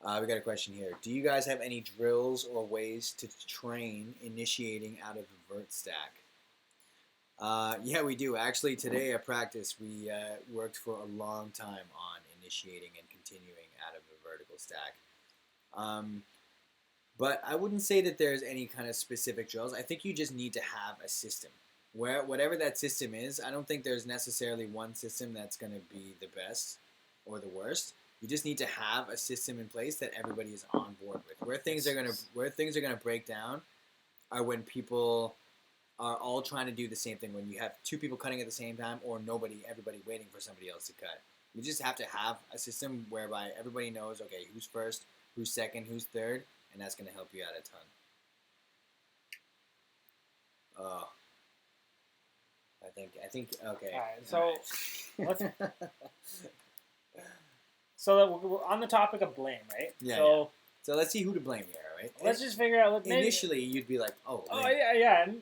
We got a question here. Do you guys have any drills or ways to train initiating out of a vert stack? Yeah, we do. Actually, today at practice, we worked for a long time on initiating and continuing out of a vertical stack. But I wouldn't say that there's any kind of specific drills. I think you just need to have a system. Whatever that system is, I don't think there's necessarily one system that's going to be the best or the worst. You just need to have a system in place that everybody is on board with. Where things are gonna break down are when people are all trying to do the same thing. When you have two people cutting at the same time, or everybody waiting for somebody else to cut. You just have to have a system whereby everybody knows, okay, who's first, who's second, who's third, and that's gonna help you out a ton. Oh, I think. Okay. All right, so let's. So we're on the topic of blame, right? Yeah. So let's see who to blame here, right? Let's just figure out. Initially, you'd be like, "Oh,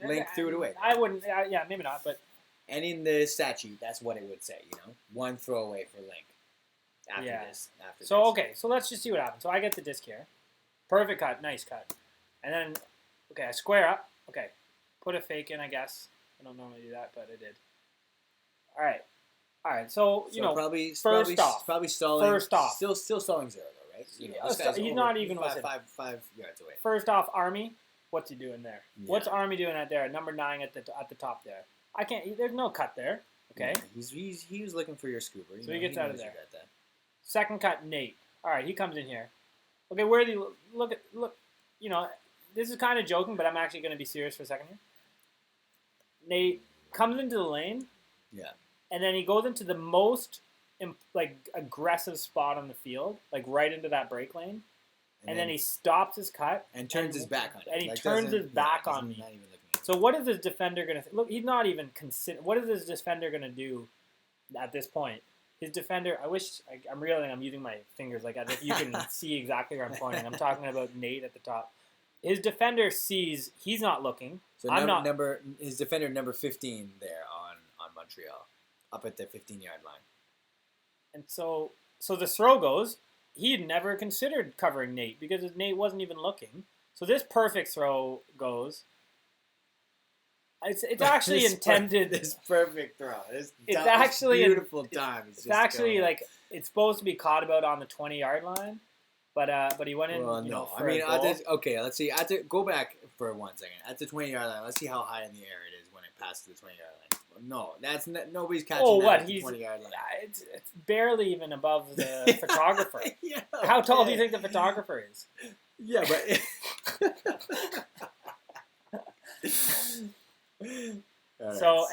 Link threw it away." I wouldn't. Yeah, maybe not, but. And in the statute, that's what it would say. One throwaway for Link. After this. Okay, so let's just see what happens. So I get the disc here, perfect cut, nice cut, and then I square up. Okay, put a fake in, I guess. I don't normally do that, but I did. All right. So probably stalling. First off, still stalling 0 though, right? He's not even five yards away. First off, Army, what's he doing there? Yeah. What's Army doing at there? Number 9 at the top there. I can't. There's no cut there. Okay. Yeah, he was looking for your scooper. So he gets out of there. Second cut, Nate. All right, he comes in here. Okay, where do you look? This is kind of joking, but I'm actually going to be serious for a second here. Nate comes into the lane. Yeah. And then he goes into the most aggressive spot on the field, right into that break lane. And then he stops his cut and turns his back on it. And he turns his back on me. So what is this defender going to look? He's not even consider. What is this defender going to do at this point? His defender. I'm using my fingers as if you can see exactly where I'm pointing. I'm talking about Nate at the top. His defender sees he's not looking. So his defender number 15 there on Montreal. Up at the 15-yard line. And so the throw goes, he had never considered covering Nate because Nate wasn't even looking. So this perfect throw goes. It's actually intended. This perfect throw. It's actually beautiful time. It's actually it's supposed to be caught about on the 20-yard line, but he went in. Well, no. Let's see. I have to go back for 1 second. At the 20-yard line, let's see how high in the air it is when it passes the 20-yard line. No, nobody's catching that at the 20-yard line. It's barely even above the photographer. Yeah, How tall do you think the photographer is? Yeah, but...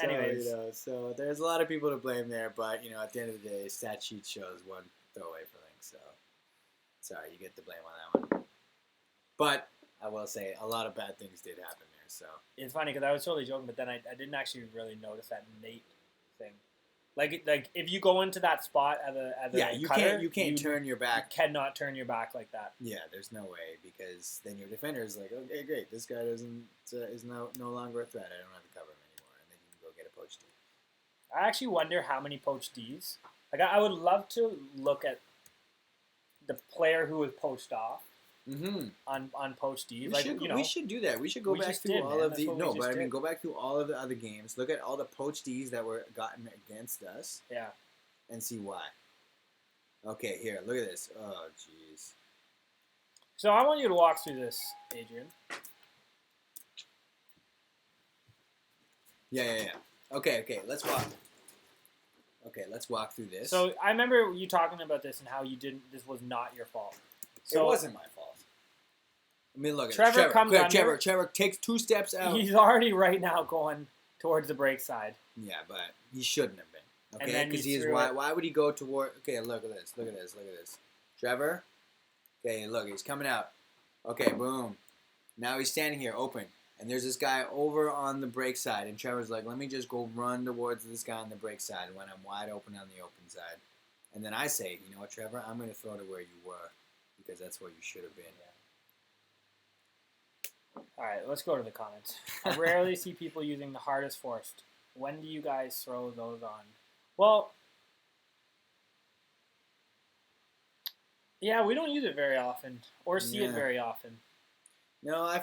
Anyways. So there's a lot of people to blame there, but, at the end of the day, stat sheet shows one throwaway for Link, so... Sorry, you get the blame on that one. But, I will say, a lot of bad things did happen there. So it's funny because I was totally joking, but then I didn't actually really notice that Nate thing. If you go into that spot you can't turn your back. You cannot turn your back like that. Yeah, there's no way because then your defender is like, okay, great, this guy is no longer a threat. I don't have to cover him anymore, and then you can go get a poached D. I actually wonder how many poached Ds. I would love to look at the player who was poached off. Mm-hmm. On poached Ds. We should do that. We should go back through all of the go back through all of the other games. Look at all the poached Ds that were gotten against us. Yeah. And see why. Okay, here, look at this. Oh, jeez. So I want you to walk through this, Adrian. Yeah. Okay, let's walk. Okay, let's walk through this. So I remember you talking about this and how this was not your fault. So it wasn't my fault. I mean, look at Trevor comes under. Trevor takes 2 steps out. He's already right now going towards the break side. Yeah, but he shouldn't have been. Okay, because why would he go toward? Okay, look at this. Trevor. Okay, look, he's coming out. Okay, boom. Now he's standing here open, and there's this guy over on the break side, and Trevor's like, let me just go run towards this guy on the break side when I'm wide open on the open side. And then I say, you know what, Trevor, I'm going to throw to where you were because that's where you should have been. All right, let's go to the comments. I rarely see people using the hardest forced. When do you guys throw those on? Well, Yeah, we don't use it very often or see it very often. No, I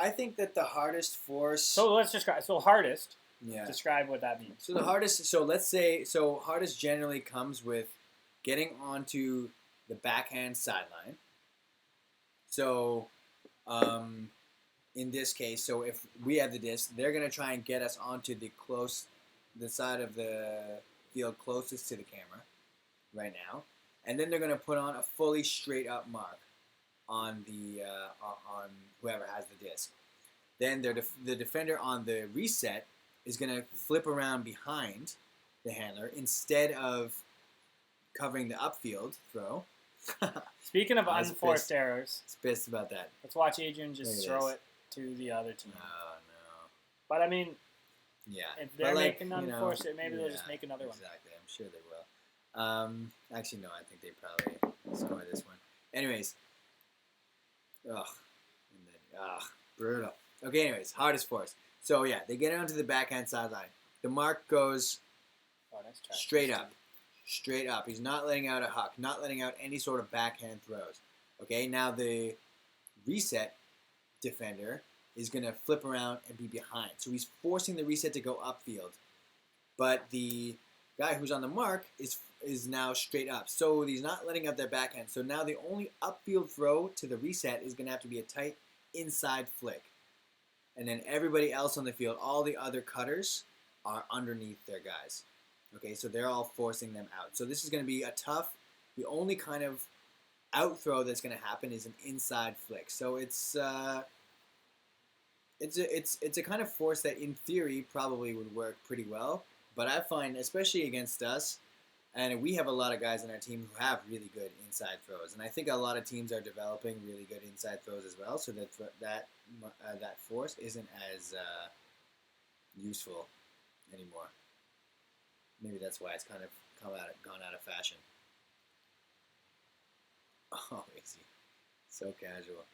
think that the hardest force. So let's describe. So hardest. Yeah. Describe what that means. So the hardest. So let's say. So hardest generally comes with getting onto the backhand sideline. So, in this case, so if we have the disc, they're gonna try and get us onto the side of the field closest to the camera, right now, and then they're gonna put on a fully straight up mark on on whoever has the disc. Then the defender on the reset is going to flip around behind the handler instead of covering the upfield throw. Speaking of unforced errors, I was pissed about that. Let's watch Adrian just throw it to the other team. Oh, no. But I mean, yeah, if they're making unforced, maybe they'll just make another one. Exactly, I'm sure they will. Actually, no, I think they probably score this one. Anyways, brutal. Okay, anyways, hardest force. So yeah, they get it onto the backhand sideline. The mark goes straight up. Straight up. He's not letting out a huck, not letting out any sort of backhand throws. Okay, now the reset defender is going to flip around and be behind. So he's forcing the reset to go upfield. But the guy who's on the mark is now straight up. So he's not letting out their backhand. So now the only upfield throw to the reset is going to have to be a tight inside flick. And then everybody else on the field, all the other cutters, are underneath their guys. Okay, so they're all forcing them out. So this is going to be a tough, the only kind of out throw that's going to happen is an inside flick. So it's a kind of force that in theory probably would work pretty well. But I find, especially against us, and we have a lot of guys on our team who have really good inside throws, and I think a lot of teams are developing really good inside throws as well. So that force isn't as useful anymore. Maybe that's why it's kind of gone out of fashion. Oh, easy, so casual.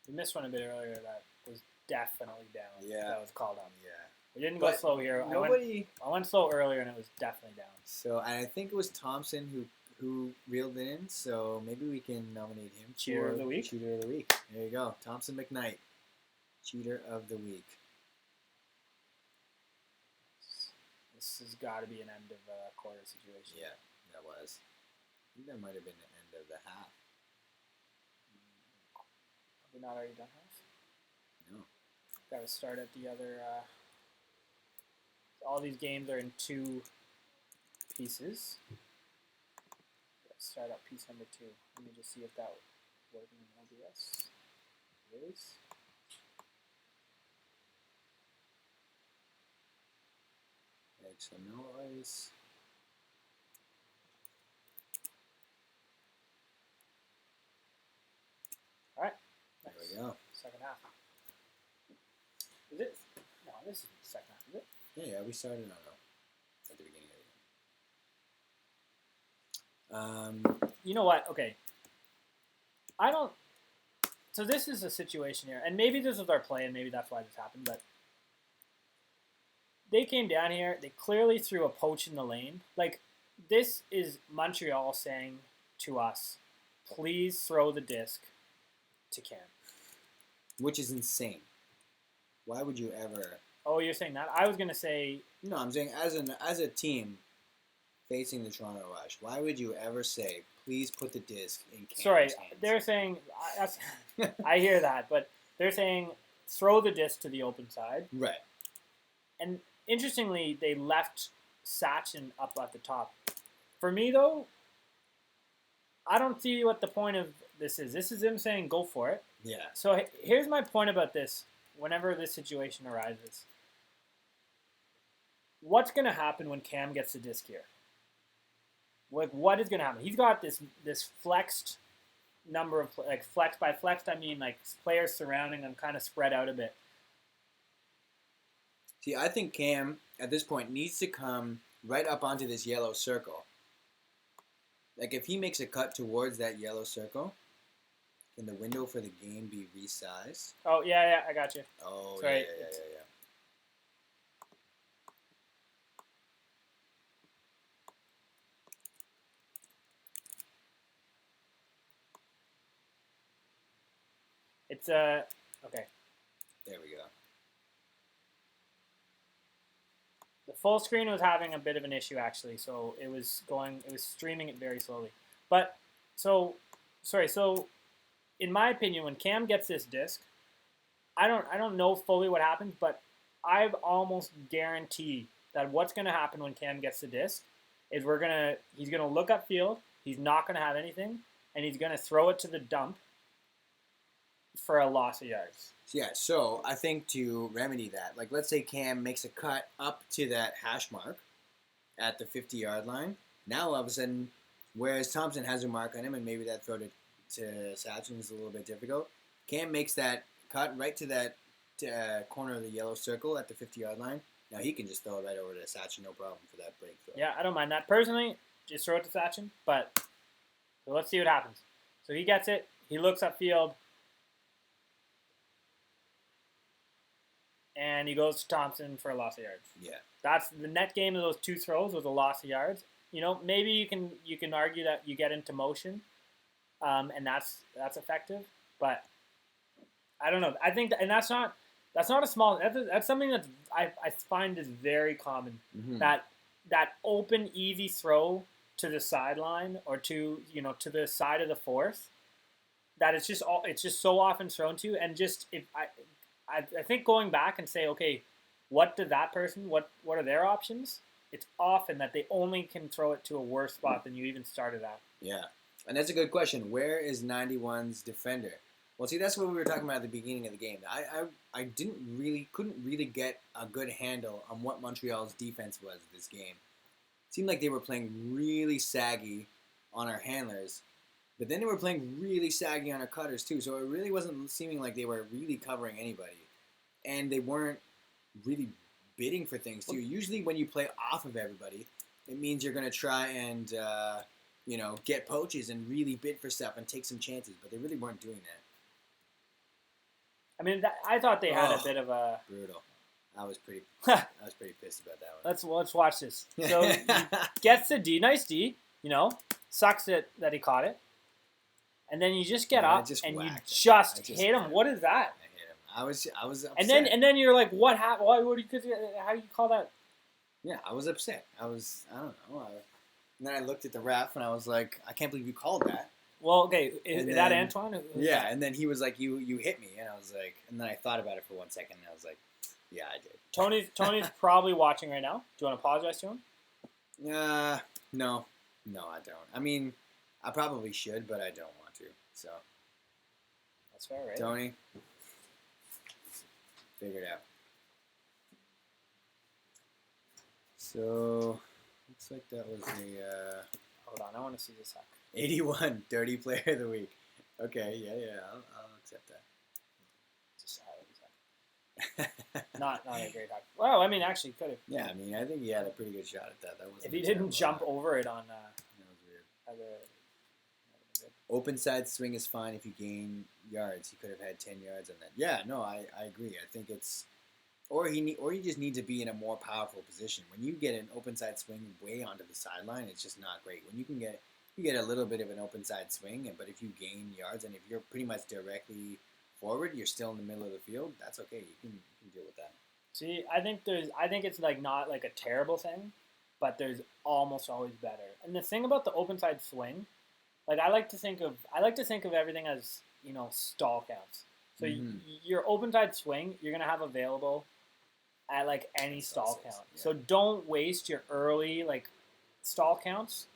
We missed one a bit earlier that was definitely down. Yeah, that was called on. Yeah. We didn't go slow here. I went slow earlier, and it was definitely down. So I think it was Thompson who reeled it in. So maybe we can nominate him. Cheater of the week. Cheater of the week. There you go, Thompson McKnight. Cheater of the week. This has got to be an end of quarter situation. Yeah, that was. I think that might have been the end of the half. Are we not already done half? No. Got to start at the other. All these games are in two pieces. Let's start up piece number 2. Let me just see if that works in OBS. It is. Make some noise. All right. There we go. Second half. Is it? No, this is the second half, is it? Yeah, we started on at the beginning of the game. You know what? Okay. I don't. So this is a situation here, and maybe this was our play, and maybe that's why this happened. But they came down here. They clearly threw a poach in the lane. Like, this is Montreal saying to us, "Please throw the disc to Cam," which is insane. Why would you ever? Oh, you're saying that? I was gonna say. No, I'm saying as a team facing the Toronto Rush, why would you ever say, "Please put the disc in Cam's hands"? They're saying. I hear that, but they're saying throw the disc to the open side. Right. And interestingly, they left Sachin up at the top. For me, though, I don't see what the point of this is. This is them saying go for it. Yeah. So here's my point about this. Whenever this situation arises, what's going to happen when Cam gets the disc here? Like, what is going to happen? He's got this flexed number of, like, flex. By flexed, I mean, like, players surrounding him kind of spread out a bit. See, I think Cam, at this point, needs to come right up onto this yellow circle. Like, if he makes a cut towards that yellow circle, can the window for the game be resized? Oh, yeah, I got you. Oh, sorry. Yeah. It's okay. There we go. The full screen was having a bit of an issue actually, so it was streaming it very slowly. But so in my opinion, when Cam gets this disc, I don't know fully what happens, but I've almost guarantee that what's going to happen when Cam gets the disc is he's gonna look upfield, he's not gonna have anything, and he's gonna throw it to the dump for a loss of yards. Yeah, so I think to remedy that, like let's say Cam makes a cut up to that hash mark at the 50-yard line. Now all of a sudden, whereas Thompson has a mark on him, and maybe that throw to Sachin is a little bit difficult, Cam makes that cut right to that corner of the yellow circle at the 50-yard line. Now he can just throw it right over to Sachin, no problem for that break throw. Yeah, I don't mind that. Personally, just throw it to Sachin, but so let's see what happens. So he gets it, he looks upfield, and he goes to Thompson for a loss of yards. Yeah. That's the net gain of those two throws was a loss of yards. You know, maybe you can argue that you get into motion, and that's effective, but I don't know. I think and that's not a small. That's something that I find is very common. Mm-hmm. That open easy throw to the sideline or to the side of the fourth. That it's just so often thrown to, and just if I think going back and say, okay, what did that person? What are their options? It's often that they only can throw it to a worse spot than you even started at. Yeah, and that's a good question. Where is 91's defender? Well, see, that's what we were talking about at the beginning of the game. I couldn't really get a good handle on what Montreal's defense was this game. It seemed like they were playing really saggy on our handlers, but then they were playing really saggy on our cutters too. So it really wasn't seeming like they were really covering anybody, and they weren't really bidding for things too. Usually, when you play off of everybody, it means you're going to try and get poaches and really bid for stuff and take some chances. But they really weren't doing that. I mean, I thought they had a bit of a brutal. I was pretty pissed about that one. Let's watch this. So he gets the D, nice D. Sucks that he caught it, and then you just get up and you just hit him. What is that? I was upset. And then you're like, what happened? How do you call that? Yeah, I was upset. I don't know. And then I looked at the ref and I was like, I can't believe you called that. Well, okay, is that Antoine? Yeah, and then he was like, you hit me, and I was like, and then I thought about it for 1 second, and I was like, yeah, I did. Tony's probably watching right now. Do you want to apologize to him? No, I don't. I mean, I probably should, but I don't want to. So that's fair, right? Tony, figure it out. So looks like that was a. Hold on, I want to see this hack. 81, dirty player of the week. Okay, yeah, I'll accept that. Just not a great hack. Well, I mean, actually, could have. Yeah, I mean, I think he had a pretty good shot at that. That was if he didn't jump over it on. That was weird. Open side swing is fine if you gain yards. He could have had 10 yards on that. Yeah, no, I agree. I think it's. Or you just need to be in a more powerful position. When you get an open side swing way onto the sideline, it's just not great. When you get a little bit of an open side swing, but if you gain yards and if you're pretty much directly forward, you're still in the middle of the field. That's okay. You can deal with that. See, I think it's like not like a terrible thing, but there's almost always better. And the thing about the open side swing, like I like to think of everything as stall counts. So your open side swing, you're gonna have available at like any stall count. Yeah. So don't waste your early like stall counts,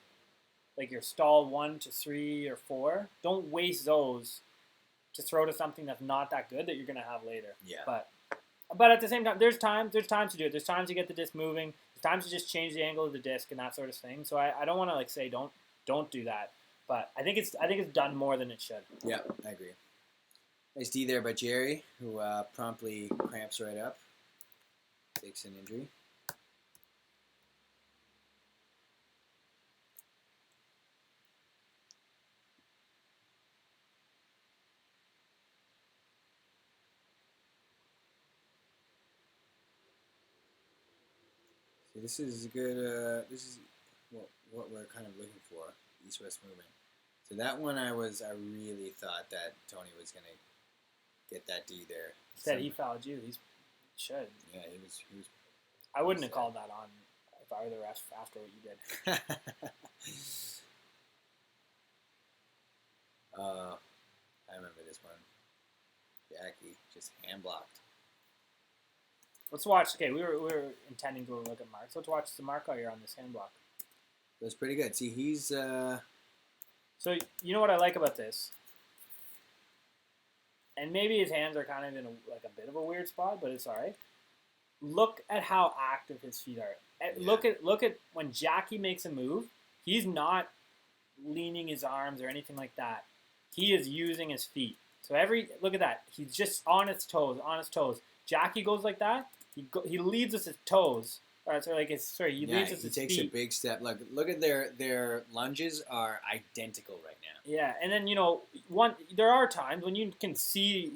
like your stall 1 to 3 or 4. Don't waste those to throw to something that's not that good that you're gonna have later. Yeah. But at the same time, there's times to do it. There's times to get the disc moving. There's times to just change the angle of the disc and that sort of thing. So I don't want to like say don't do that. But I think it's done more than it should. Yeah, I agree. Nice D there by Jerry, who promptly cramps right up. Takes an injury. So this is good. This is what we're kind of looking for, east-west movement. So that one I really thought that Tony was going to get that D there. Said he fouled you. He should. Yeah, he was. I wouldn't have called that on if I were the ref after what you did. I remember this one. Jackie just hand blocked. Let's watch. Okay, we were intending to look at marks. Let's watch the mark out here on this hand block. That's pretty good. See, he's. So you know what I like about this, and maybe his hands are kind of in a bit of a weird spot, but it's all right. Look at how active his feet are. Yeah. Look at when Jackie makes a move. He's not leaning his arms or anything like that. He is using his feet. So look at that. He's just on his toes, Jackie goes like that. He leads with his toes. He leads with his feet. He takes a big step. Look at their lunges are identical right now. Yeah, and then there are times when you can see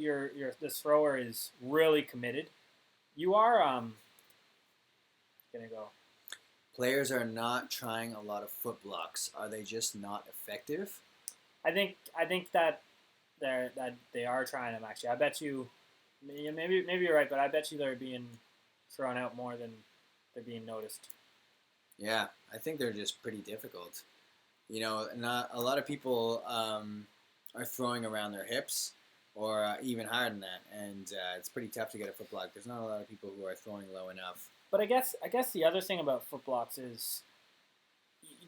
the thrower is really committed. You are gonna go. Players are not trying a lot of foot blocks. Are they just not effective? I think that they are trying them actually. I bet you, maybe you're right, but I bet you they're being thrown out more than they're being noticed. Yeah, I think they're just pretty difficult. Not a lot of people are throwing around their hips or even higher than that, and it's pretty tough to get a foot block. There's not a lot of people who are throwing low enough. But I guess the other thing about foot blocks is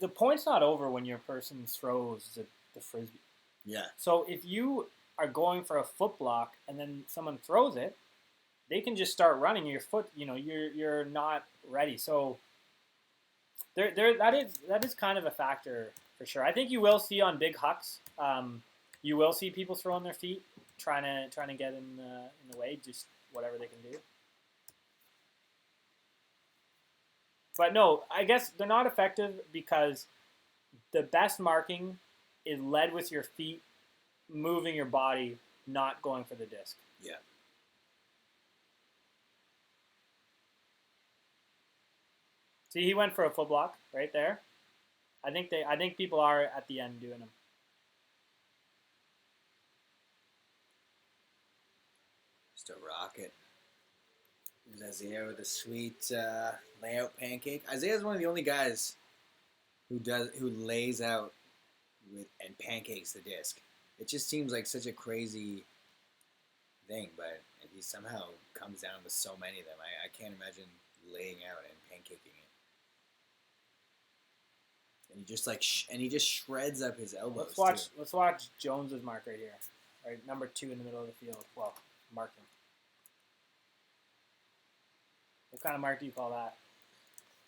the point's not over when your person throws the frisbee. Yeah. So if you are going for a foot block and then someone throws it, they can just start running your foot. You're not ready. So that is kind of a factor for sure. I think you will see on big hucks. You will see people throwing their feet, trying to get in the way, just whatever they can do. But no, I guess they're not effective because the best marking is led with your feet, moving your body, not going for the disc. Yeah. See, he went for a foot block right there. I think people are at the end doing them. Just a rocket. There's Isaiah with a sweet layout pancake. Isaiah's one of the only guys who lays out and pancakes the disc. It just seems like such a crazy thing, but he somehow comes down with so many of them. I can't imagine laying out and pancaking it. And he just shreds up his elbows. Let's watch Jones's mark right here. Right, number 2 in the middle of the field. Well, marking. What kind of mark do you call that?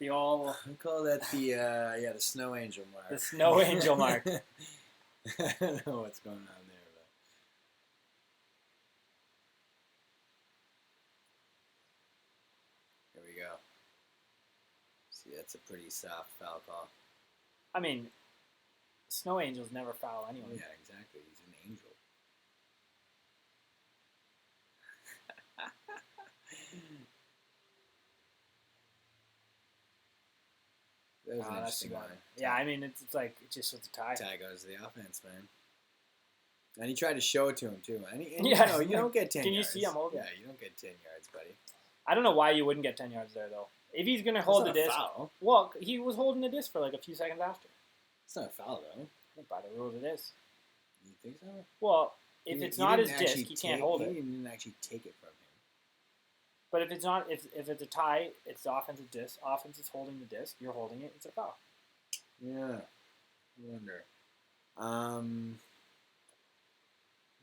The all. I call that the snow angel mark. The snow angel mark. I don't know what's going on there, but here we go. See, that's a pretty soft foul call. I mean, snow angels never foul anyone. Oh, yeah, exactly. He's an angel. That was an interesting one. Yeah, I mean, it's like it's just with the tie. Tie goes to the offense, man. And he tried to show it to him too. And you don't get 10 yards. Can you see I'm holding? Yeah, you don't get 10 yards, buddy. I don't know why you wouldn't get 10 yards there though. If he's gonna hold the disc, foul. Well, he was holding the disc for like a few seconds after. It's not a foul though. I think by the rules it is. You think so? Well, if it's not his disc, he can't hold it. He didn't actually take it from him. But if it's not, if it's a tie, it's the offensive disc. Offense is holding the disc. You're holding it. It's a foul. Yeah. I wonder.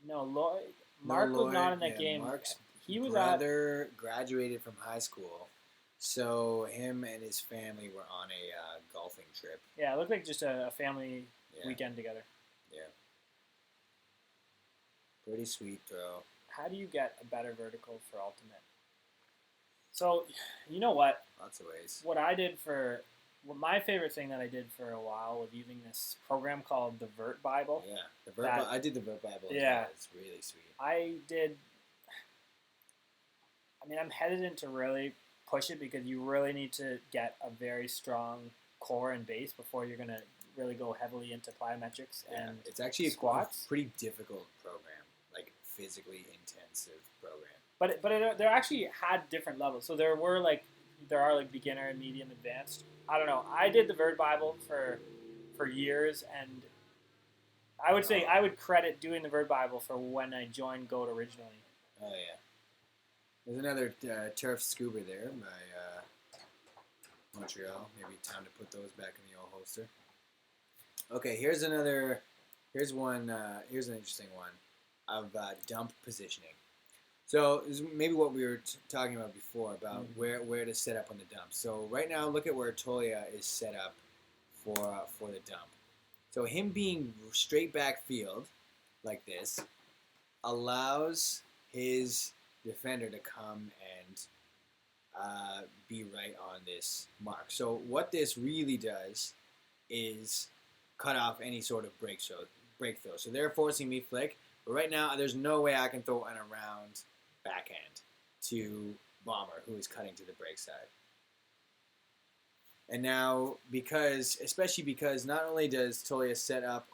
No, Mark was not in that game. Mark's he was brother graduated from high school, so him and his family were on a golfing trip. Yeah, it looked like just a family weekend together. Yeah. Pretty sweet throw. How do you get a better vertical for ultimate? So, you know what? Lots of ways. My favorite thing that I did for a while was using this program called the Vert Bible. Yeah, I did the Vert Bible. Yeah, it's really sweet. I'm hesitant to really push it because you really need to get a very strong core and base before you're gonna really go heavily into plyometrics and it's actually squats. a pretty difficult program, like physically intensive program. But there actually had different levels. So there are like beginner, medium, advanced. I don't know. I did the Verd Bible for years, and I would say I would credit doing the Verd Bible for when I joined Goat originally. Oh yeah. There's another turf scuba there by Montreal. Maybe time to put those back in the old holster. Okay, here's an interesting one of dump positioning. So this is maybe what we were talking about before about where to set up on the dump. So right now, look at where Tolia is set up for the dump. So him being straight back field like this allows his defender to come and be right on this mark. So what this really does is cut off any sort of break throw. So they're forcing me flick, but right now there's no way I can throw an around backhand to Bomber, who is cutting to the break side. And now, especially because not only does Tolia set up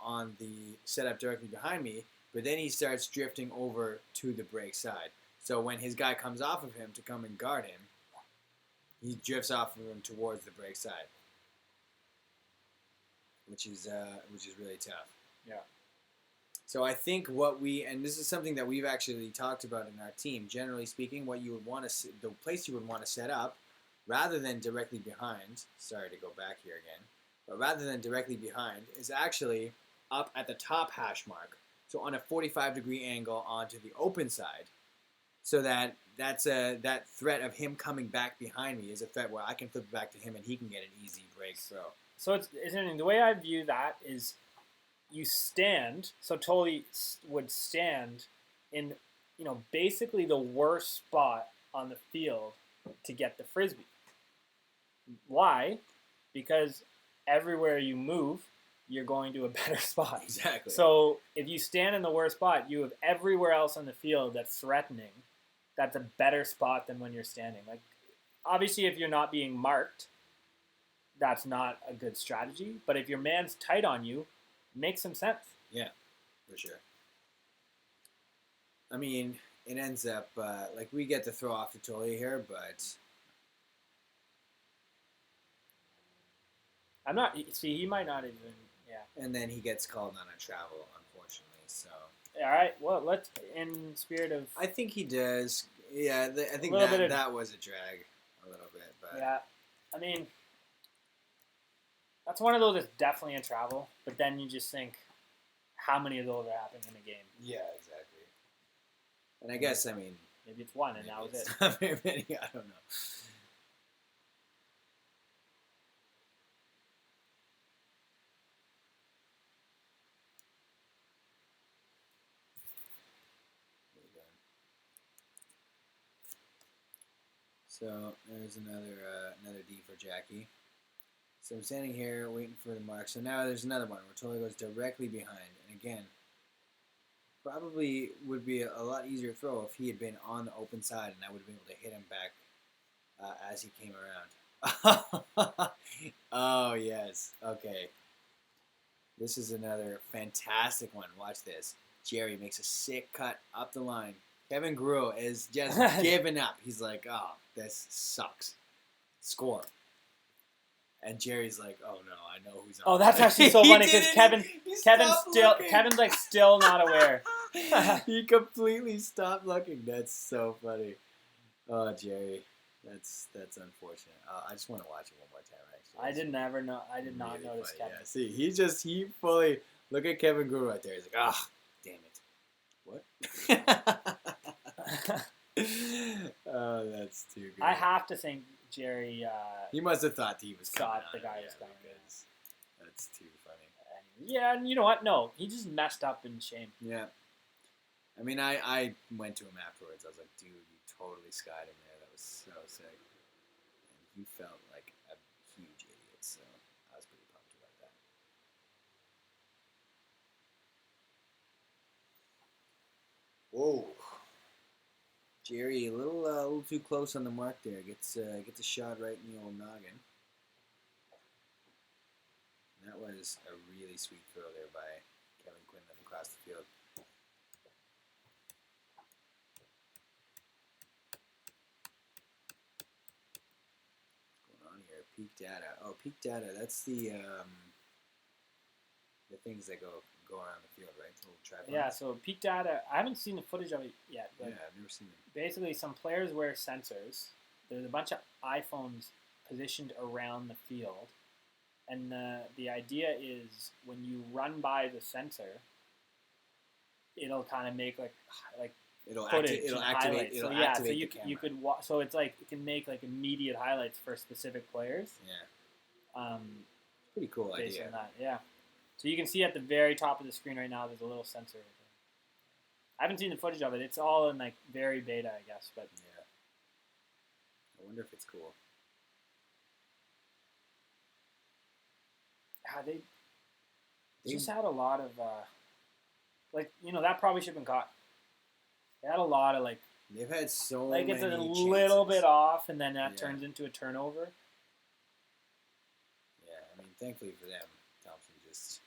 directly behind me, but then he starts drifting over to the break side. So when his guy comes off of him to come and guard him, he drifts off of him towards the break side, which is really tough. Yeah. So I think and this is something that we've actually talked about in our team. Generally speaking, the place you would want to set up, rather than directly behind. Sorry to go back here again, but rather than directly behind, is actually up at the top hash mark. So on a 45-degree angle onto the open side, so that threat of him coming back behind me is a threat where I can flip it back to him and he can get an easy break throw. So it's interesting. The way I view that is you stand. So Tolia would stand in, basically the worst spot on the field to get the frisbee. Why? Because everywhere you move, you're going to a better spot. Exactly. So if you stand in the worst spot, you have everywhere else on the field that's threatening. That's a better spot than when you're standing. Like, obviously, if you're not being marked, that's not a good strategy. But if your man's tight on you, it makes some sense. Yeah, for sure. I mean, it ends up we get to throw off the Tolia here, but I'm not. See, he might not even. Yeah. And then he gets called on a travel, unfortunately. So. All right. Well, let's in spirit of. I think he does. Yeah, I think that was a drag a little bit, but yeah. I mean, that's one of those that's definitely a travel. But then you just think, how many of those are happening in a game? Yeah, exactly. And I guess maybe it's one, and that was it. Not very many. I don't know. So there's another D for Jackie. So I'm standing here waiting for the mark. So now there's another one where Tolia goes directly behind. And again, probably would be a lot easier throw if he had been on the open side and I would have been able to hit him back as he came around. Oh, yes. Okay. This is another fantastic one. Watch this. Jerry makes a sick cut up the line. Kevin Grew is just giving up. He's like, oh, this sucks. Score. And Jerry's like, oh no, I know who's on. Oh, that's actually so funny because Kevin's like still not aware. He completely stopped looking. That's so funny. Oh, Jerry, that's unfortunate. I just want to watch it one more time. Actually, I did not really notice funny. Kevin. Yeah, see, he fully look at Kevin Grew right there. He's like, ah, damn it. What? Oh, that's too good. I have to think Jerry. He must have thought he was coming. Thought the guy was coming. That's too funny. Yeah, and you know what? No, he just messed up in shame. Yeah. I mean, I went to him afterwards. I was like, dude, you totally skied him there. That was so sick. And he felt like a huge idiot, so I was pretty pumped about that. Whoa. Jerry, a little too close on the mark there. Gets a shot right in the old noggin. And that was a really sweet throw there by Kevin Quinlan across the field. Peak data. Oh, peak data. That's the things that go around the field, right? Little tripods. Yeah. So peak data. I haven't seen the footage of it yet. But yeah, I've never seen them. basically, some players wear sensors. There's a bunch of iPhones positioned around the field, and the idea is when you run by the sensor, it'll kind of make like It'll footage it'll and activate. highlights. It'll So yeah, activate so the camera. you could so it's like it can make like immediate highlights for specific players. Yeah. Pretty cool Based idea. on that, yeah. So you can see at the very top of the screen right now, there's a little sensor. I haven't seen the footage of it. It's all in like very beta, I guess. But yeah. I wonder if it's cool. They just had a lot of that probably should have been caught. They had a lot of They've had so like many it's a chances. little bit off, and then that turns into a turnover. Yeah, I mean, thankfully for them, Thompson just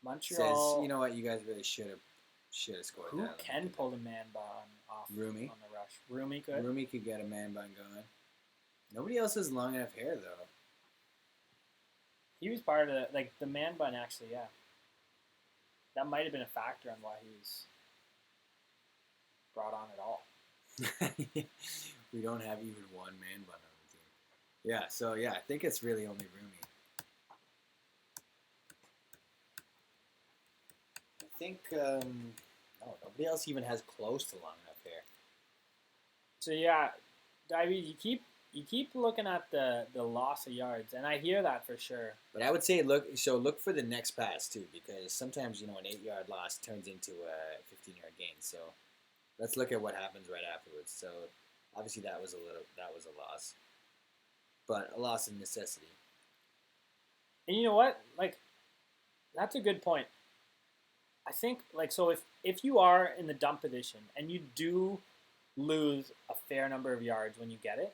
Montreal says, you know what, you guys really should have scored. Who can pull the man bun off Rumi on the rush? Rumi could. Rumi could get a man bun going. Nobody else has long enough hair though. He was part of the man bun actually, yeah. That might have been a factor on why he was brought on at all. We don't have even one man bun on the team. Yeah, so yeah, I think it's really only Rumi. I think nobody else even has close to long enough hair. So yeah, Divey, you keep looking at the loss of yards, and I hear that for sure. But I would say look for the next pass too, because sometimes an 8-yard loss turns into a 15-yard gain. So let's look at what happens right afterwards. So obviously that was a loss, but a loss of necessity. And you know what? That's a good point. I think so if you are in the dump position and you do lose a fair number of yards when you get it,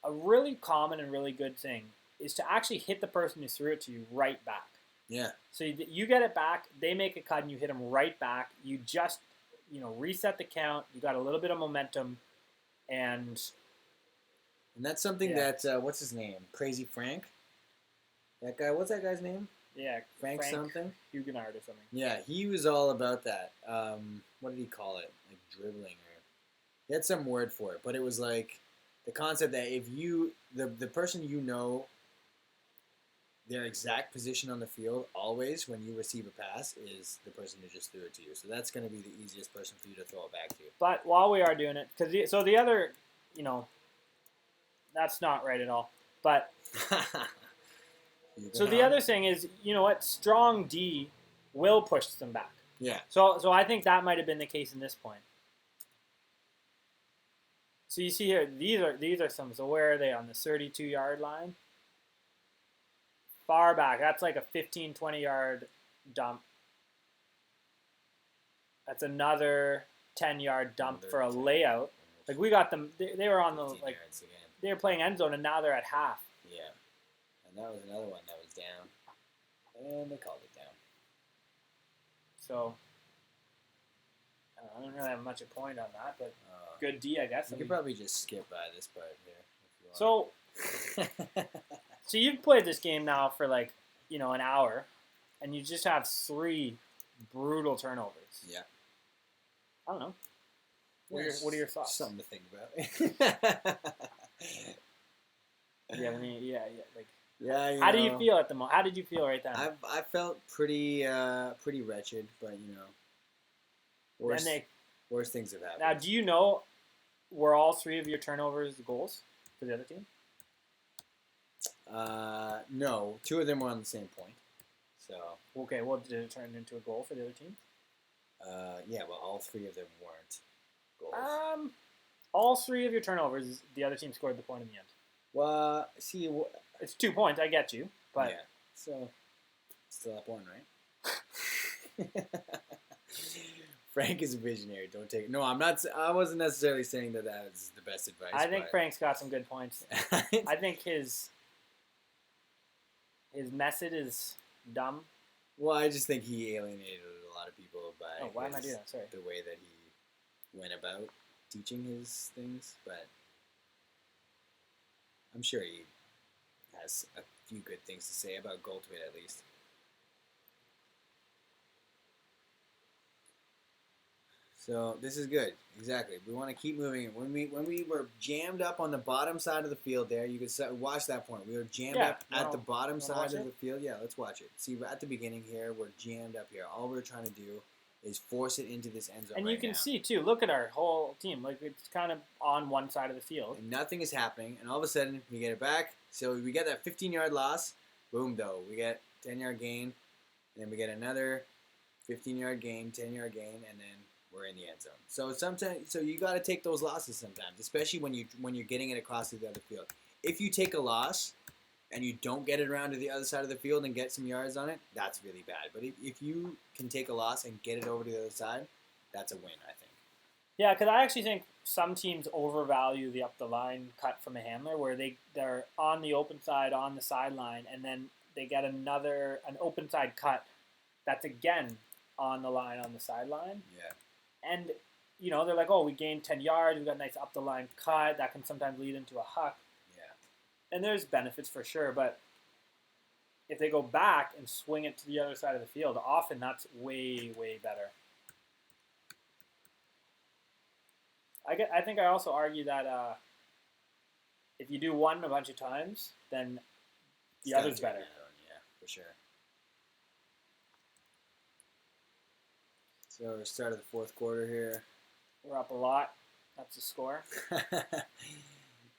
a really common and really good thing is to actually hit the person who threw it to you right back. Yeah. So you get it back, they make a cut, and you hit them right back. You just, reset the count. You got a little bit of momentum, and that's something that what's his name? Crazy Frank. That guy. What's that guy's name? Yeah, Frank something. Huguenard or something. Yeah, he was all about that. What did he call it? Like dribbling, or he had some word for it, but it was like the concept that if you the person their exact position on the field always when you receive a pass is the person who just threw it to you. So that's going to be the easiest person for you to throw it back to. But while we are doing it, because the other, that's not right at all. But so the other thing is, strong D will push them back. Yeah. So I think that might have been the case in this point. So you see here, these are some. So where are they on the 32-yard line? Far back. That's like a 15, 20-yard dump. That's another 10-yard dump for a layout. Like we got them. They were on the they were playing end zone, and now they're at half. Yeah. And that was another one that was down, and they called it down. So I don't really have much a point on that, but good D, I guess. You could probably just skip by this part here if you want. So you've played this game now for an hour, and you just have 3 brutal turnovers. Yeah. I don't know. What are your thoughts? Something to think about. Yeah. Yeah. How do you feel at the moment? How did you feel right then? I felt pretty wretched, but worse things have happened. Now, do you know were all 3 of your turnovers goals for the other team? No, 2 of them were on the same point. So okay, well, did it turn into a goal for the other team? Yeah, well, all 3 of them weren't goals. All 3 of your turnovers, the other team scored the point in the end. Well, see, it's 2 points. I get you, but yeah, so still up 1, right? Frank is a visionary. Don't take it. No, I'm not. I wasn't necessarily saying that was the best advice. I think Frank's got some good points. I think his message is dumb. Well, I just think he alienated a lot of people by why am I doing that? Sorry. The way that he went about teaching his things. But I'm sure he has a few good things to say about Goldthwait at least. So this is good. Exactly. We want to keep moving. When we were jammed up on the bottom side of the field there, you could watch that point. We were jammed up at the bottom side of the field. Yeah, let's watch it. See, at the beginning here, we're jammed up here. All we're trying to do is force it into this end zone. And you can see, too, look at our whole team. Like, it's kind of on one side of the field. And nothing is happening. And all of a sudden, we get it back. So we get that 15-yard loss. Boom, though. We get 10-yard gain. And then we get another 15-yard gain, 10-yard gain, and then we're in the end zone. So you got to take those losses sometimes, especially when you're getting it across to the other field. If you take a loss and you don't get it around to the other side of the field and get some yards on it, that's really bad. But if you can take a loss and get it over to the other side, that's a win, I think. Yeah, because I actually think some teams overvalue the up the line cut from a handler, where they're on the open side, on the sideline, and then they get an open side cut that's again on the line, on the sideline. Yeah. And, they're like, oh, we gained 10 yards. We got a nice up-the-line cut. That can sometimes lead into a huck. Yeah. And there's benefits for sure. But if they go back and swing it to the other side of the field, often that's way, way better. I think I also argue that if you do one a bunch of times, then the other's better. Yeah, for sure. So start of the fourth quarter here. We're up a lot. That's the score.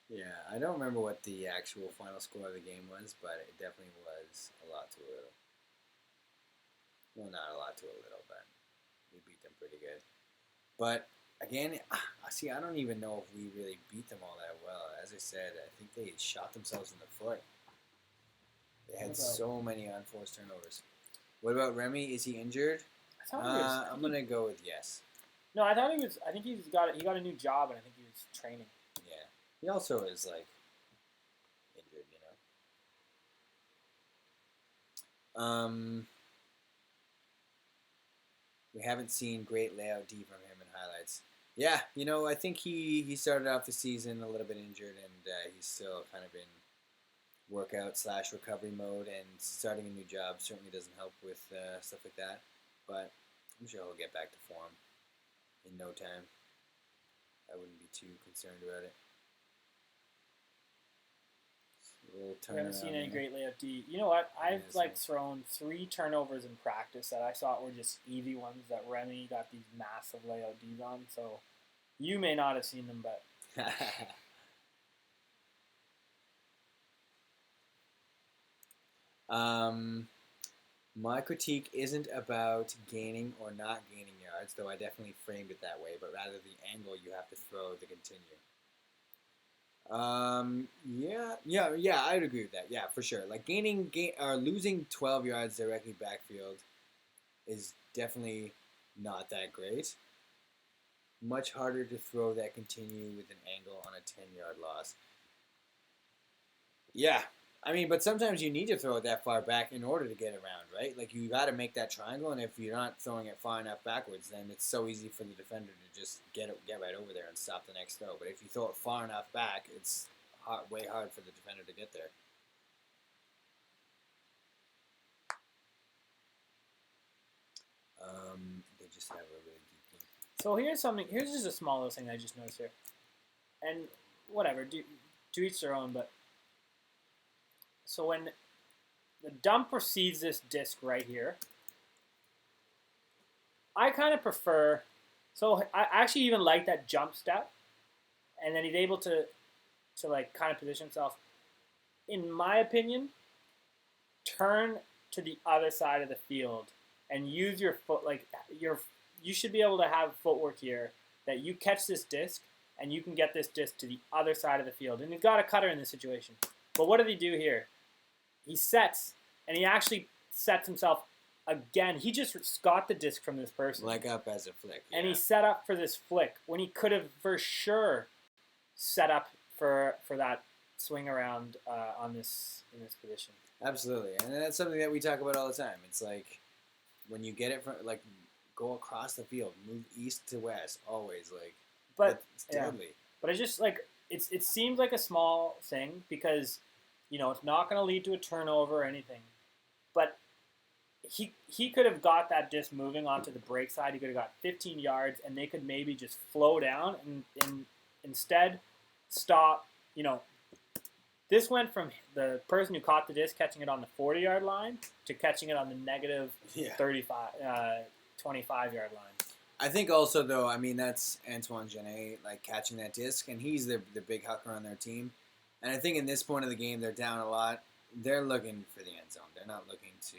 Yeah, I don't remember what the actual final score of the game was, but it definitely was a lot to a little. Well, not a lot to a little, but we beat them pretty good. But again, I don't even know if we really beat them all that well. As I said, I think they shot themselves in the foot. They had so many unforced turnovers. What about Remy? Is he injured? I'm gonna go with yes. No, I thought he was. I think he got a new job, and I think he was training. Yeah, he also is like injured, We haven't seen great layout D from him in highlights. Yeah, I think he started off the season a little bit injured, and he's still kind of in workout/recovery mode, and starting a new job certainly doesn't help with stuff like that. But I'm sure he'll get back to form in no time. I wouldn't be too concerned about it. We haven't seen any great layup D. You know what? I've thrown 3 turnovers in practice that I thought were just easy ones that Remy got these massive layout Ds on. So you may not have seen them, but my critique isn't about gaining or not gaining yards, though I definitely framed it that way, but rather the angle you have to throw to continue. Yeah, I'd agree with that. Yeah, for sure. Like losing 12 yards directly backfield is definitely not that great. Much harder to throw that continue with an angle on a 10-yard loss. Yeah. I mean, but sometimes you need to throw it that far back in order to get around, right? Like, you got to make that triangle, and if you're not throwing it far enough backwards, then it's so easy for the defender to just get right over there and stop the next throw. But if you throw it far enough back, it's way hard for the defender to get there. They just have a really deep team. So here's just a small little thing I just noticed here. And whatever, do each their own, but so when the dump precedes this disc right here, I kind of prefer, so I actually even like that jump step, and then he's able to like kind of position himself. In my opinion, turn to the other side of the field and use your foot, you should be able to have footwork here that you catch this disc and you can get this disc to the other side of the field. And you've got a cutter in this situation. But what did he do here? He sets, and he actually sets himself again. He just got the disc from this person. Leg up as a flick. Yeah. And he set up for this flick when he could have for sure set up for that swing around in this position. Absolutely. And that's something that we talk about all the time. It's like when you get it from, like, go across the field, move east to west, always, like, but it's deadly. Yeah. But I just, like, it seems like a small thing because, it's not going to lead to a turnover or anything. But he could have got that disc moving onto the break side. He could have got 15 yards, and they could maybe just flow down and instead stop. This went from the person who caught the disc catching it on the 40-yard line to catching it on the negative 25-yard line. I think also, though, that's Antoine Genet, catching that disc, and he's the big hooker on their team. And I think in this point of the game, they're down a lot. They're looking for the end zone. They're not looking to,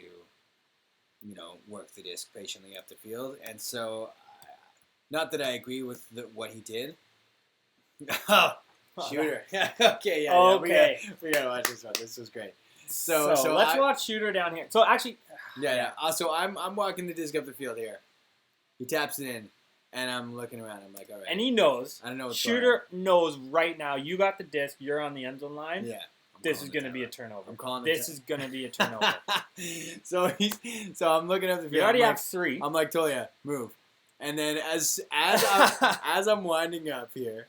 work the disc patiently up the field. And so, not that I agree with what he did. Shooter. Okay, yeah. Okay. We gotta watch this one. This was great. So let's watch Shooter down here. So actually, yeah. So I'm walking the disc up the field here. He taps it in, and I'm looking around. I'm like, all right. And he knows. I don't know what's Shooter knows right now. You got the disc. You're on the end zone line. Yeah. This is going to be a turnover. I'm calling this is going to be a turnover. So I'm looking up the field. We already have 3. I'm like, Tolia, move. And then as I'm winding up here,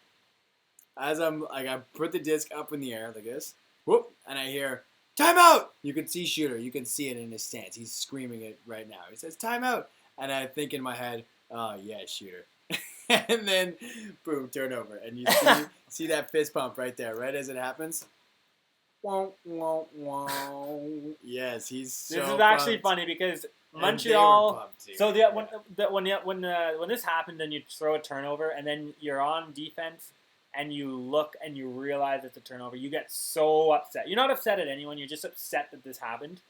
I put the disc up in the air like this, whoop, and I hear timeout. You can see Shooter. You can see it in his stance. He's screaming it right now. He says timeout, and I think in my head, oh yeah, Shooter. And then boom, turnover, and you see that fist pump right there, right as it happens. Womp, womp, womp. Yes, he's so This is actually pumped. funny because Montreal. So yeah. when this happened, and you throw a turnover, and then you're on defense, and you look and you realize it's a turnover, you get so upset. You're not upset at anyone. You're just upset that this happened.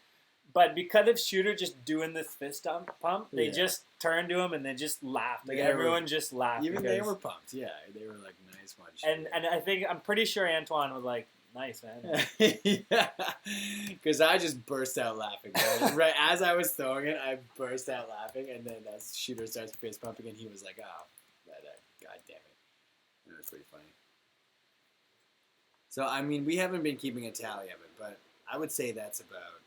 But because of Shooter just doing this fist pump, they just turned to him and they just laughed. Everyone just laughed. Even they were pumped. Yeah, they were like, nice one. And I'm pretty sure Antoine was like, nice, man. Yeah, because I just burst out laughing. Right as I was throwing it, I burst out laughing, and then as Shooter starts fist pumping, and he was like, "Oh, god damn it!" That was pretty funny. So we haven't been keeping a tally of it, but I would say that's about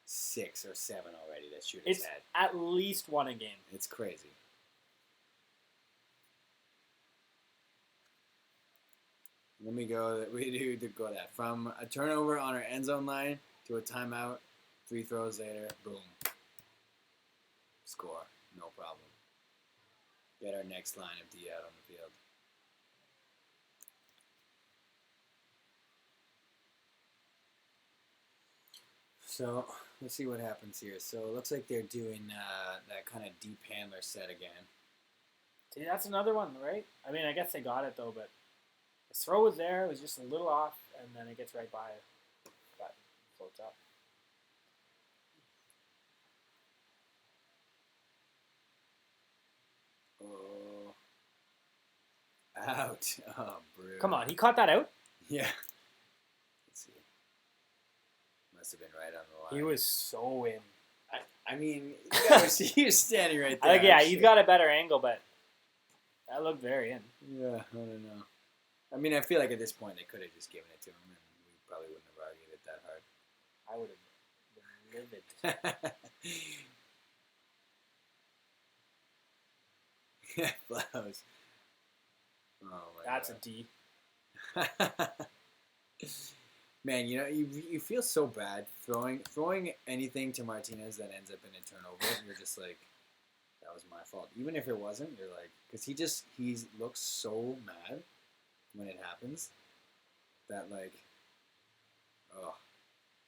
6 or 7 already that Shooter's had. At least 1 a game. It's crazy. Let me go. We do go that from a turnover on our end zone line to a timeout. 3 throws later, boom, score, no problem. Get our next line of D out on the field. So let's see what happens here. So it looks like they're doing that kind of deep handler set again. See, that's another one, right? I guess they got it though, but. The throw was there, it was just a little off, and then it gets right by it. But floats up. Oh. Out. Oh, brutal. Come on, he caught that out? Yeah. Let's see. Must have been right on the line. He was so in. He was standing right there. He's got a better angle, but that looked very in. Yeah, I don't know. I feel like at this point they could have just given it to him, and we probably wouldn't have argued it that hard. I would have been livid. Yeah, blows. Oh my That's God. a D. Man, you feel so bad throwing anything to Martinez that ends up in a turnover. You're just like, that was my fault. Even if it wasn't, you're like, because he looks so mad when it happens that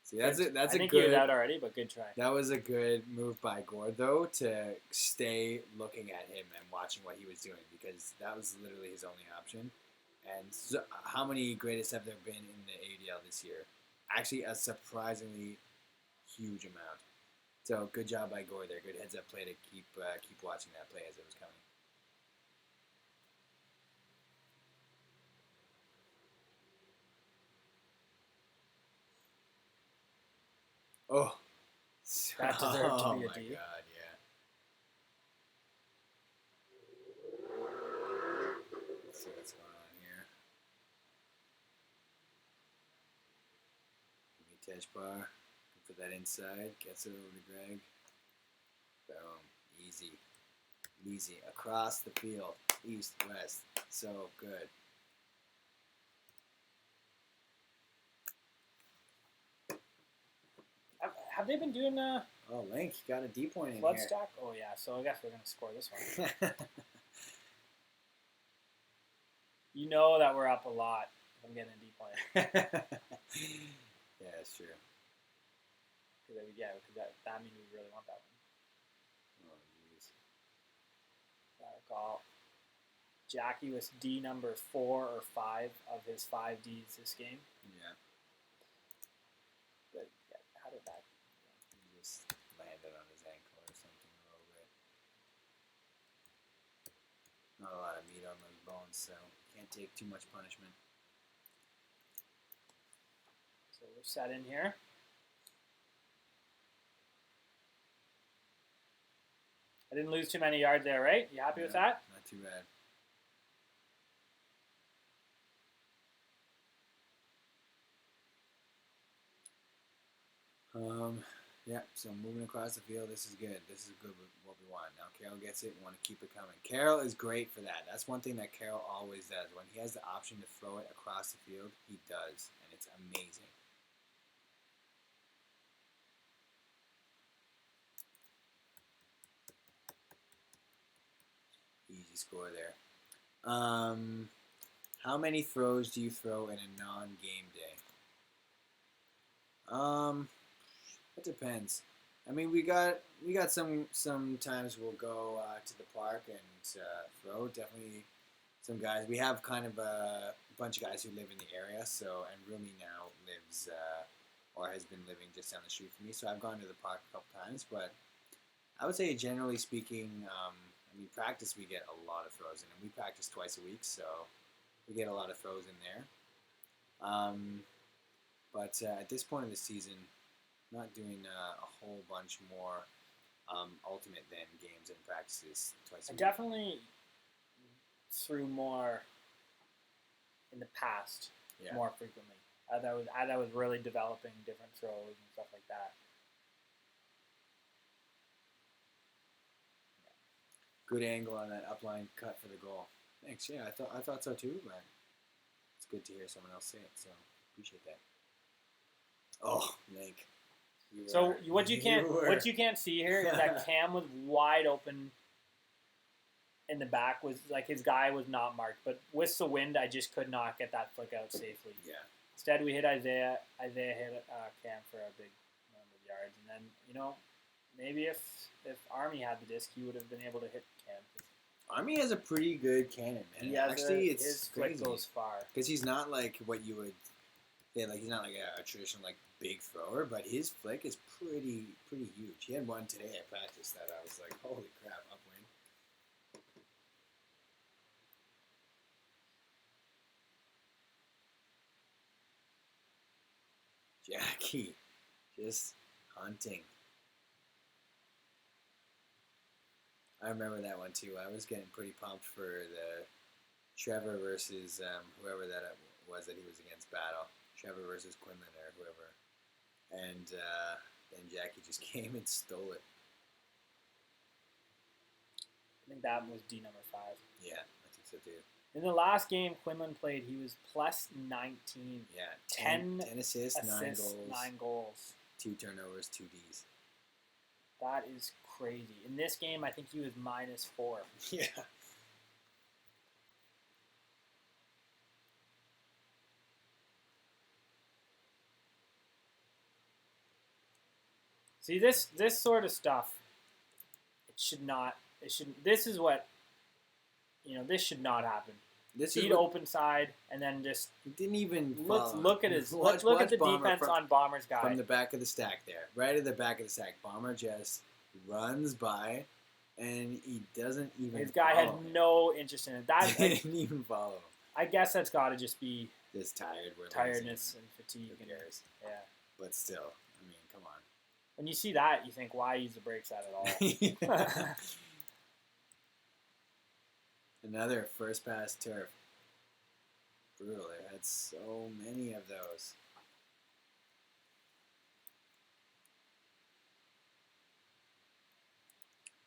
see, that's it. That's I think he was out already, but good try. That was a good move by Gord though, to stay looking at him and watching what he was doing, because that was literally his only option. And so, how many greatest have there been in the ADL this year? Actually, a surprisingly huge amount. So good job by Gord there. Good heads up play to keep watching that play as it was coming. Oh, That deserved to be a D. Oh my God, yeah. Let's see what's going on here. Give me Tejbar. Put that inside. Gets it over to Greg. Boom. Easy. Across the field. East, west. So good. have they been doing Oh, Link got a D point in flood here. stack? Oh yeah, so I guess we're gonna score this one. You know that we're up a lot if I'm getting a D point. Yeah, that's true. Yeah, because that means we really want that one. Oh, jeez. Call. Jackie was D number 4 or 5 of his 5 Ds this game. Yeah. But yeah, how did that? He just landed on his ankle or something a little bit. Not a lot of meat on those bones, so can't take too much punishment. So we're set in here. I didn't lose too many yards there, right? You happy with that? Not too bad. Yeah, so moving across the field, this is good. This is good with what we want. Now Carroll gets it. We want to keep it coming. Carroll is great for that. That's one thing that Carroll always does. When he has the option to throw it across the field, he does, and it's amazing. Easy score there. How many throws do you throw in a non-game day? It depends. I mean, we got sometimes we'll go to the park and throw. Definitely some guys. We have kind of a bunch of guys who live in the area. So, and Rumi now lives or has been living just down the street from me. So I've gone to the park a couple times. But I would say, generally speaking, I mean, practice we get a lot of throws in, and we practice twice a week, so we get a lot of throws in there. But at this point of the season, not doing a whole bunch more ultimate than games and practices twice a week. Definitely threw more in the past, more frequently. As I was really developing different throws and stuff like that. Good angle on that upline cut for the goal. Thanks. Yeah, I thought so too, but it's good to hear someone else say it. So appreciate that. Oh, Link. So what you can't see here is that Cam was wide open in the back. Was like his guy was not marked, but with the wind, I just could not get that flick out safely. Yeah. Instead, we hit Isaiah. Isaiah hit Cam for a big number of yards, and then maybe if Army had the disc, he would have been able to hit Cam. Army has a pretty good cannon, man. It's his crazy. flick goes far because he's not like what you would. Yeah, like he's not like a traditional like big thrower, but his flick is pretty huge. He had one today at practice that I was like, holy crap, upwind. Jackie, just hunting. I remember that one too. I was getting pretty pumped for the Trevor versus whoever that was that he was against battle. Trevor versus Quinlan or whoever. And then Jackie just came and stole it. I think that was D number 5. Yeah, I think so too. In the last game Quinlan played, he was plus 19. Yeah, 10 assists, 9 goals. 9 goals. 2 turnovers, 2 Ds. That is crazy. In this game, I think he was minus 4. Yeah. See, this sort of stuff, it shouldn't, this is what, this should not happen. Feed open side, and then just didn't even look at the defense on Bomber's guy. From the back of the stack there. Right at the back of the stack. Bomber just runs by, and he doesn't even His guy had no interest in it. That didn't even follow him. I guess that's got to just be just tiredness and fatigue. Yeah. But still, I mean, come on. When you see that, you think, why use the brakes at all? Another first pass turf. Brutal. They had so many of those.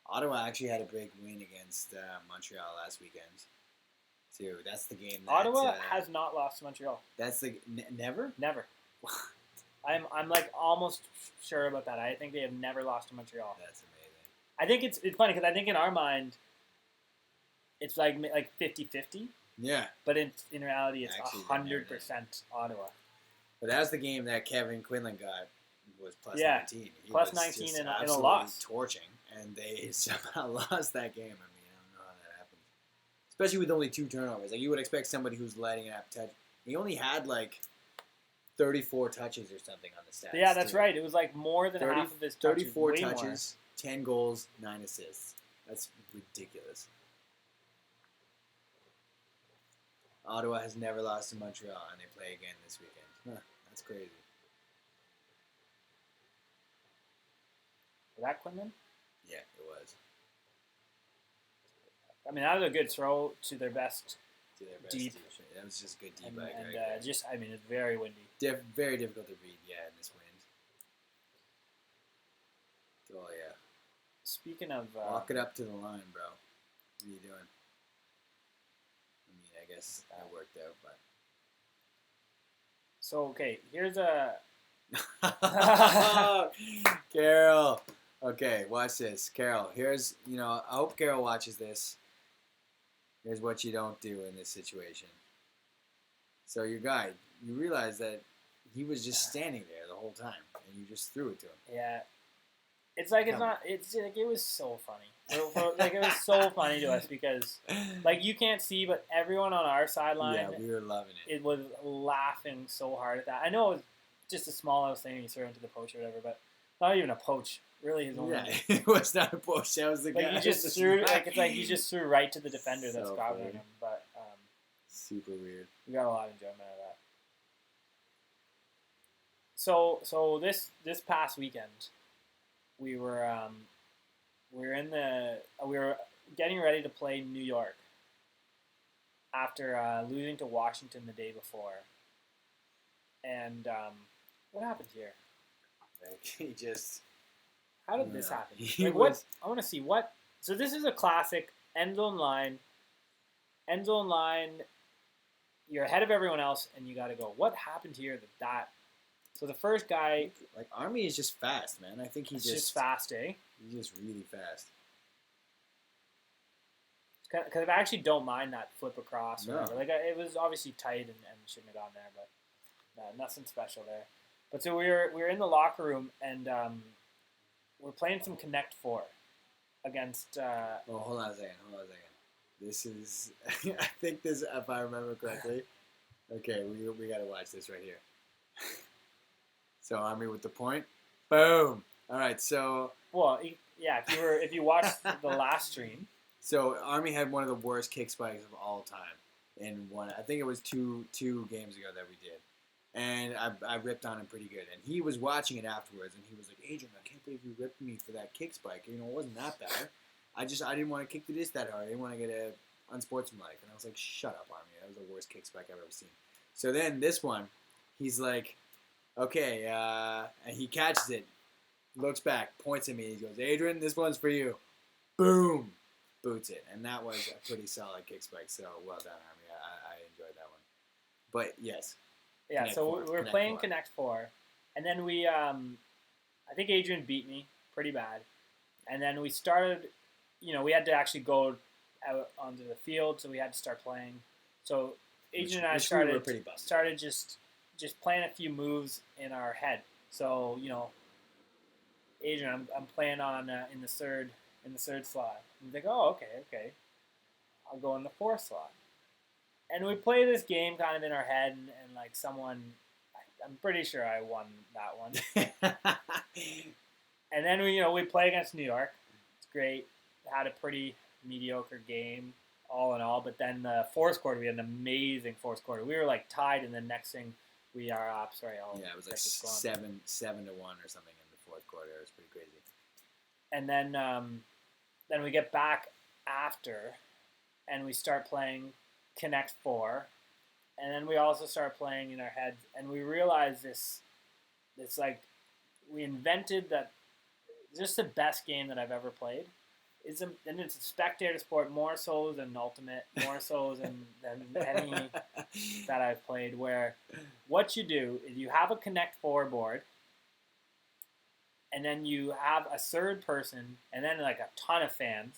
Ottawa actually had a big win against Montreal last weekend, too. That's the game. Ottawa has not lost to Montreal. That's the never. Never. I'm like almost sure about that. I think they have never lost to Montreal. That's amazing. I think it's funny because I think in our mind it's like 50-50. Yeah. But in reality, it's Actually, 100% Ottawa. But that was the game that Kevin Quinlan got was plus 19. He plus was 19 just in a absolutely loss. Torching, and they somehow lost that game. I mean, I don't know how that happened. Especially with only 2 turnovers. Like, you would expect somebody who's letting it up touch. He only had, like, 34 touches or something on the stats. Yeah, that's right. It was like more than half of his touches. 34 touches, 10 goals, 9 assists. That's ridiculous. Ottawa has never lost to Montreal, and they play again this weekend. Huh, that's crazy. Was that Quinlan? Yeah, it was. I mean, that was a good throw to their best deep. That was just good deep And, by and Greg. I mean, it's very windy. Very difficult to read, yeah, in this wind. Oh, yeah. Speaking of... Walk it up to the line, bro. What are you doing? I mean, I guess that worked out, but... So, okay, here's a... Carol. Okay, watch this. Carol, here's, I hope Carol watches this. Here's what you don't do in this situation. So your guy, you realize that he was just standing there the whole time, and you just threw it to him. Yeah. It's like it's like it was so funny. Like, it was so funny to us because, like, you can't see, but everyone on our sideline, yeah, we were loving it. It was laughing so hard at that. I know it was just a small little thing you throw into the poach or whatever, but not even a poach. Really, his own. Yeah, it was not a poach. That was the guy. You just threw it's like you just threw right to the defender that's gobbling him. But super weird. We got a lot of enjoyment out of that. So this past weekend, we were getting ready to play New York after losing to Washington the day before. And what happened here? He just... How did this happen? Like, what? I want to see what... So this is a classic end zone line. End zone line, you're ahead of everyone else, and you got to go. What happened here that... So the first guy... Like, Army is just fast, man. I think he's just fast, eh? He's just really fast. Because I actually don't mind that flip across. Or whatever. No. Like, it was obviously tight and shouldn't have gone there, but nothing special there. But so we were in the locker room, and we're playing some Connect 4 against... Oh, hold on a second. This is... I think this, if I remember correctly... Okay, we got to watch this right here. So, Army with the point. Boom! All right, so... Well, yeah, if you watched the last stream... So, Army had one of the worst kick spikes of all time in one... I think it was two games ago that we did. And I ripped on him pretty good. And he was watching it afterwards, and he was like, Adrian, I can't believe you ripped me for that kick spike. It wasn't that bad. I didn't want to kick the disc that hard. I didn't want to get a unsportsmanlike. And I was like, shut up, Army. That was the worst kick spike I've ever seen. So then this one, he's like, okay, and he catches it, looks back, points at me, he goes, Adrian, this one's for you. Boom! Boots it. And that was a pretty solid kick spike, so well done, Army. I enjoyed that one. But, yes. Yeah, so we were playing Connect 4, and then we, I think Adrian beat me pretty bad. And then we started, we had to actually go out onto the field, so we had to start playing. So Adrian and I started just playing a few moves in our head. So, Adrian, I'm playing on in the third slot. And he's like, oh, okay. I'll go in the fourth slot. And we play this game kind of in our head, and like I'm pretty sure I won that one. And then we play against New York. It's great. Had a pretty mediocre game, all in all. But then the fourth quarter, we had an amazing fourth quarter. We were like tied, and the next thing we are up. Sorry, it was like 7-1 or something in the fourth quarter. It was pretty crazy. And then we get back after, and we start playing Connect 4, and then we also start playing in our heads, and we realize this like we invented that just the best game that I've ever played and it's a spectator sport more so than Ultimate, more so than any that I've played. Where what you do is you have a Connect Four board, and then you have a third person, and then like a ton of fans.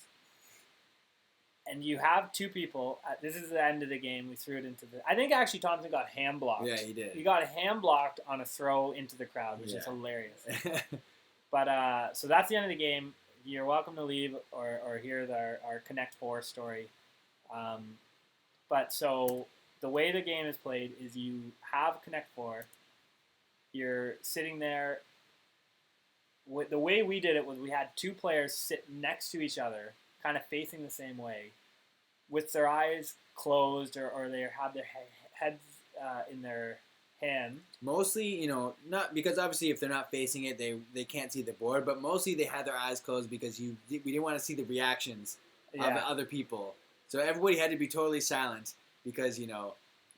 And you have two people. This is the end of the game. We threw it into the. I think actually Thompson got hand blocked. Yeah, he did. He got hand blocked on a throw into the crowd, which is hilarious. But so that's the end of the game. You're welcome to leave or hear our Connect Four story. But so the way the game is played is you have Connect Four. You're sitting there. The way we did it was we had two players sit next to each other, kind of facing the same way, with their eyes closed or they have their heads in their hand. Mostly, not because obviously if they're not facing it, they can't see the board. But mostly they had their eyes closed because we didn't want to see the reactions of other people. So everybody had to be totally silent because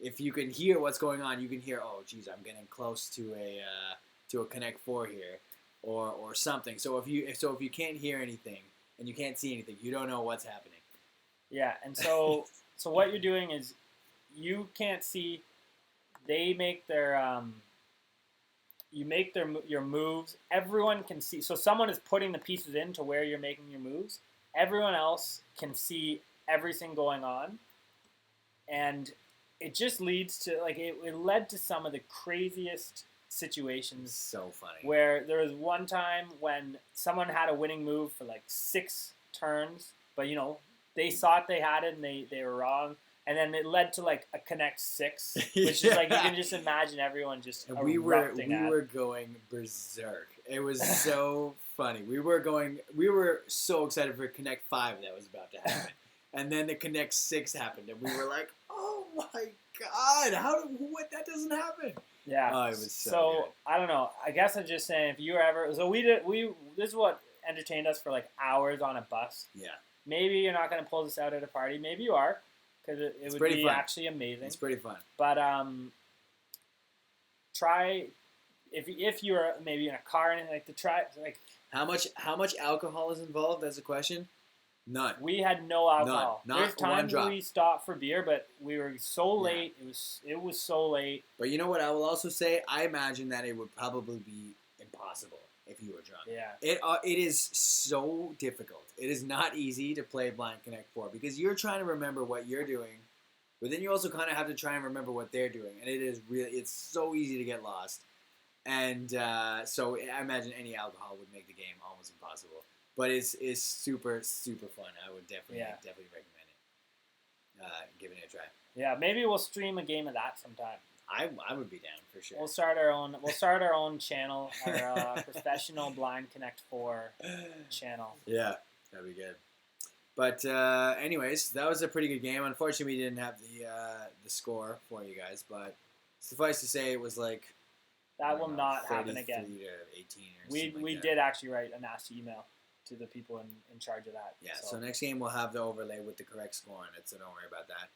if you can hear what's going on, you can hear, oh, geez, I'm getting close to a Connect Four here, or something. So if you can't hear anything and you can't see anything, you don't know what's happening. Yeah, and so what you're doing is you can't see. They make their your moves. Everyone can see. So someone is putting the pieces in to where you're making your moves. Everyone else can see everything going on, and it just leads to it led to some of the craziest situations. So funny. Where there was one time when someone had a winning move for 6 turns, but they thought they had it and they were wrong. And then it led to a Connect 6, which is you can just imagine everyone just and we were going berserk. It was so funny. We were so excited for Connect 5 that was about to happen. And then the Connect 6 happened and we were like, "Oh my god, that doesn't happen." Yeah. Oh, it was so good. I don't know. I guess I'm just saying if you were ever this is what entertained us for hours on a bus. Yeah. Maybe you're not going to pull this out at a party. Maybe you are. Because it would be actually amazing. It's pretty fun. But try if you're maybe in a car and to try how much alcohol is involved? That's a question. None. We had no alcohol. None. There's times we stopped for beer, but we were so late. Yeah. It was so late. But you know what? I will also say I imagine that it would probably be impossible if you were drunk. Yeah. It is so difficult. It is not easy to play Blind Connect 4 because you're trying to remember what you're doing, but then you also kind of have to try and remember what they're doing, and it's so easy to get lost. And so I imagine any alcohol would make the game almost impossible. But it's super, super fun. I would definitely recommend it. Giving it a try. Yeah, maybe we'll stream a game of that sometime. I would be down for sure. We'll start our own channel, our professional Blind Connect 4 channel. Yeah, that'd be good. But anyways, that was a pretty good game. Unfortunately, we didn't have the score for you guys, but suffice to say, it was that will not happen again. 33 to 18 or we did actually write a nasty email to the people in charge of that. Yeah. So next game we'll have the overlay with the correct score on it, so don't worry about that.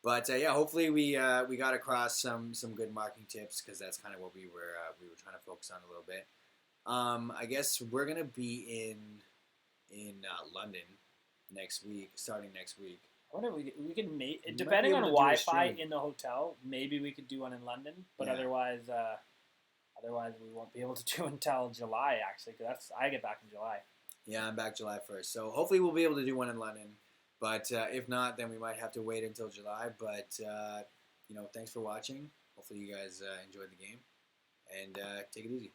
But yeah, hopefully we got across some good marking tips because that's kind of what we were trying to focus on a little bit. I guess we're gonna be in London starting next week. I wonder if we could make depending on Wi-Fi in the hotel. Maybe we could do one in London, but otherwise we won't be able to do until July actually. Because I get back in July. Yeah, I'm back July 1st, so hopefully we'll be able to do one in London. But if not, then we might have to wait until July. But, thanks for watching. Hopefully you guys enjoyed the game. And take it easy.